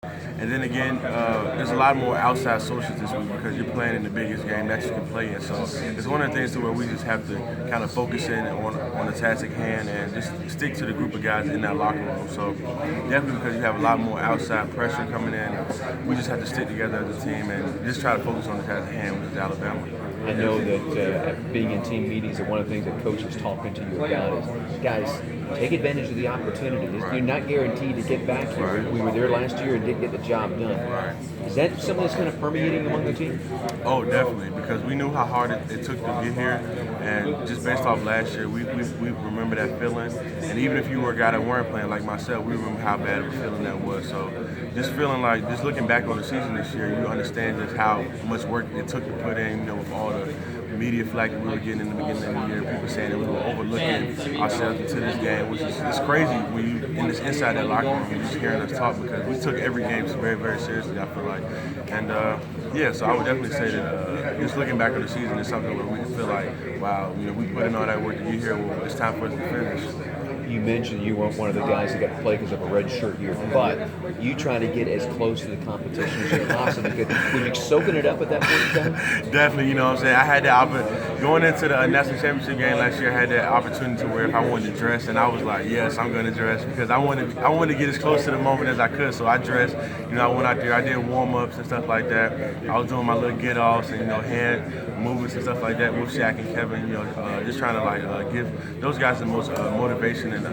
And then again, there's a lot more outside socials this week because you're playing in the biggest game that you can play in. So it's one of the things to where we just have to kind of focus in on the task at hand and just stick to the group of guys in that locker room. So definitely because you have a lot more outside pressure coming in, we just have to stick together as a team and just try to focus on the task at hand, which is Alabama. I know that being in team meetings, and one of the things that Coach is talking to you about is, guys, take advantage of the opportunity. You're not guaranteed to get back here. We were there last year and didn't get the job done. Is that something that's kind of permeating among the team? Oh, definitely, because we knew how hard it took to get here, and just based off last year, we remember that feeling. And even if you were a guy that weren't playing like myself, we remember how bad of a feeling that was. So just feeling like, just looking back on the season this year, you understand just how much work it took to put in, with all the media flack that we were getting in the beginning of the year, people saying that we were overlooking ourselves into this game, which is it's crazy when you inside that locker room, you're just hearing us talk because we took every game very, very seriously, I feel like. And so I would definitely say that just looking back on the season is something where we can feel like, wow, we put in all that work to get here, well, it's time for us to finish. You mentioned you weren't one of the guys that got to play because of a red shirt year, but you try to get as close to the competition as you possibly could. Were you soaking it up at that point in time? Definitely, what I'm saying. I had that going into the national championship game last year. I had that opportunity to where if I wanted to dress, and I was like, yes, I'm going to dress because I wanted to get as close to the moment as I could. So I dressed. I went out there. I did warm-ups and stuff like that. I was doing my little get-offs and hand movements and stuff like that with Shaq and Kevin. Just trying to give those guys the most motivation and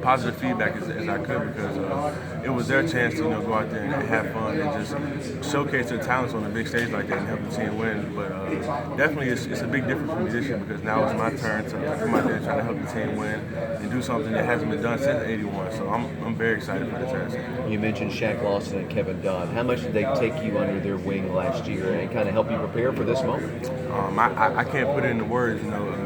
positive feedback as I could because it was their chance to go out there and have fun and just showcase their talents on a big stage like that and help the team win. But definitely it's a big difference for me this year because now it's my turn to come out there and try to help the team win and do something that hasn't been done since '81. So I'm very excited for the task. You mentioned Shaq Lawson and Kevin Dodd. How much did they take you under their wing last year and kind of help you prepare for this moment? I can't put it into words.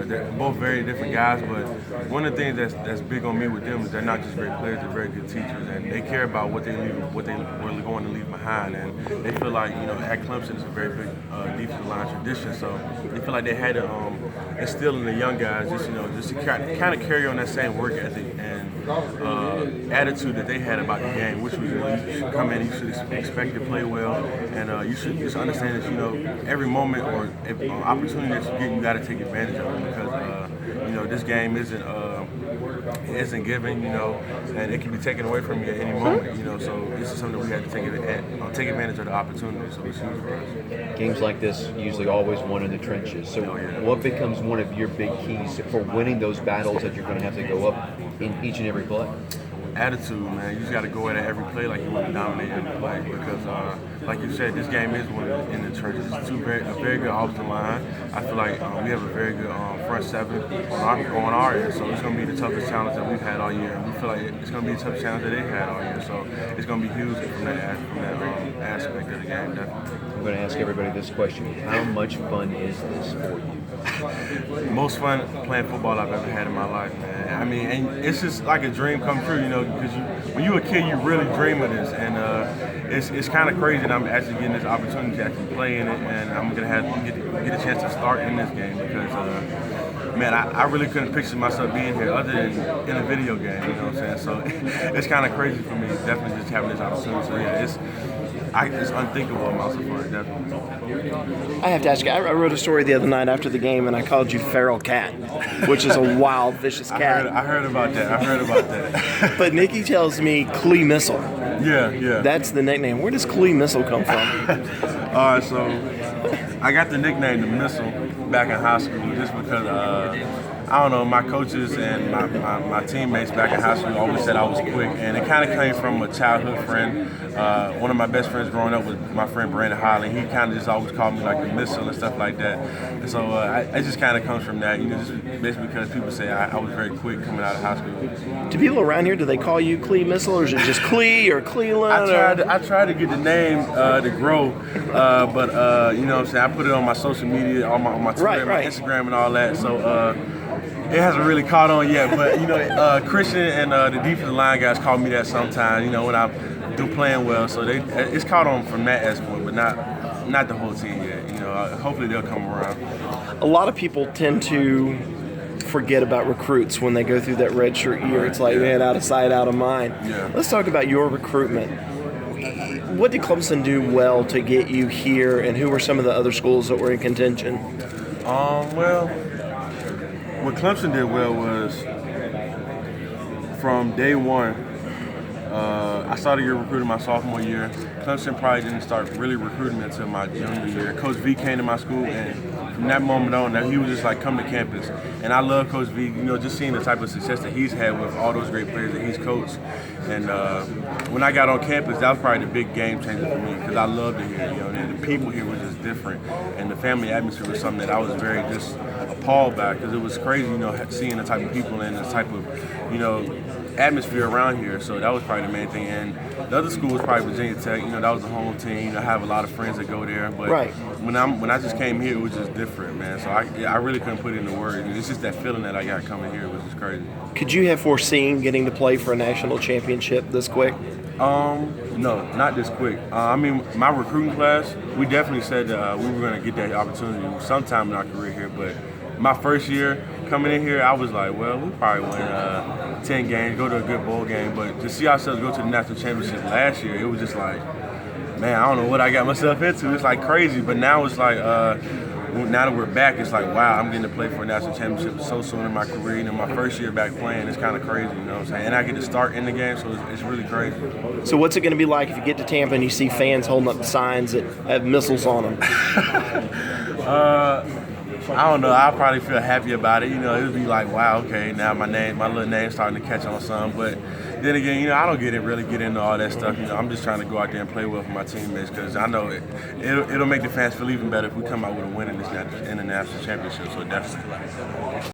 They're both very different guys, but one of the things that's big on me with them is they're not just great players; they're very good teachers, and they care about what they were going to leave behind. And they feel like at Clemson it's a very big defensive line tradition, so they feel like they had to instill in the young guys just to kind of carry on that same work ethic and attitude that they had about the game, which was you should come in, you should expect to play well, and you should just understand that every moment or opportunity that you get, you got to take advantage of it because this game isn't given, and it can be taken away from you at any moment, So this is something that we have to take advantage of the opportunity. So it's huge for us. Games like this usually always won in the trenches. So what becomes one of your big keys for winning those battles that you're going to have to go up in each and every play? Attitude, man. You just got to go at it every play like you want to dominate every play because, like you said, this game is one in the trenches. It's a very good offensive line. I feel like we have a very good front seven on our end, so it's going to be the toughest challenge that we've had all year. And we feel like it's going to be the toughest challenge that they've had all year, so it's going to be huge from that aspect of the game, definitely. I'm going to ask everybody this question. How much fun is this for you? Most fun playing football I've ever had in my life, man. I mean, and it's just like a dream come true, because when you're a kid, you really dream of this, and it's kind of crazy that I'm actually getting this opportunity to actually play in it, and I'm gonna get a chance to start in this game because, man, I really couldn't picture myself being here other than in a video game, you know what I'm saying? So it's kind of crazy for me, definitely just having this opportunity. So yeah, it's unthinkable amounts of fun, definitely. I have to ask you, I wrote a story the other night after the game, and I called you Ferrell Cat, which is a wild, vicious cat. I heard about that. But Nikki tells me Clee Missile. Yeah. That's the nickname. Where does Clee Missile come from? All right, so I got the nickname the Missile back in high school just because I don't know, my coaches and my teammates back in high school always said I was quick, and it kind of came from a childhood friend. One of my best friends growing up was my friend Brandon Holly. He kind of just always called me like the Missile and stuff like that. And so it just kind of comes from that, just basically because people say I was very quick coming out of high school. Do people around here, do they call you Clee Missile, or is it just Clee or Clelin? I tried to get the name to grow, but you know what I'm saying, I put it on my social media, on my Twitter, my Instagram and all that. So it hasn't really caught on yet, but Christian and the defensive line guys call me that sometimes, when I do playing well. So it's caught on from that aspect, but not the whole team yet. Hopefully they'll come around. A lot of people tend to forget about recruits when they go through that redshirt year. It's like, man, out of sight, out of mind. Yeah. Let's talk about your recruitment. What did Clemson do well to get you here, and who were some of the other schools that were in contention? Well, what Clemson did well was from day one. I started your recruiting my sophomore year. Clemson probably didn't start really recruiting until my junior year. Coach V came to my school, and from that moment on, that he was just like, come to campus. And I love Coach V, just seeing the type of success that he's had with all those great players that he's coached. And when I got on campus, that was probably the big game changer for me, because I loved it here. And the people here were just different, and the family atmosphere was something that I was very just appalled by, because it was crazy, seeing the type of people and the type of, atmosphere around here. So that was probably the main thing. And the other school was probably Virginia Tech. That was the home team. I have a lot of friends that go there. But right. when I just came here, it was just different, man. So I really couldn't put it into words. It's just that feeling that I got coming here, which is crazy. Could you have foreseen getting to play for a national championship this quick? No, not this quick. My recruiting class, we definitely said that we were going to get that opportunity sometime in our career here. But my first year coming in here, I was like, well, we probably win 10 games, go to a good bowl game. But to see ourselves go to the national championship last year, it was just like, man, I don't know what I got myself into. It's like crazy. But now it's like, now that we're back, it's like, wow, I'm getting to play for a national championship so soon in my career. My first year back playing, it's kind of crazy, you know what I'm saying? And I get to start in the game, so it's really crazy. So what's it going to be like if you get to Tampa and you see fans holding up the signs that have missiles on them? I don't know. I'll probably feel happy about it. It'll be like, wow, okay, now my little name's starting to catch on some. But then again, I don't really get into all that stuff. I'm just trying to go out there and play well for my teammates, because I know it'll make the fans feel even better if we come out with a win in this national championship. So definitely.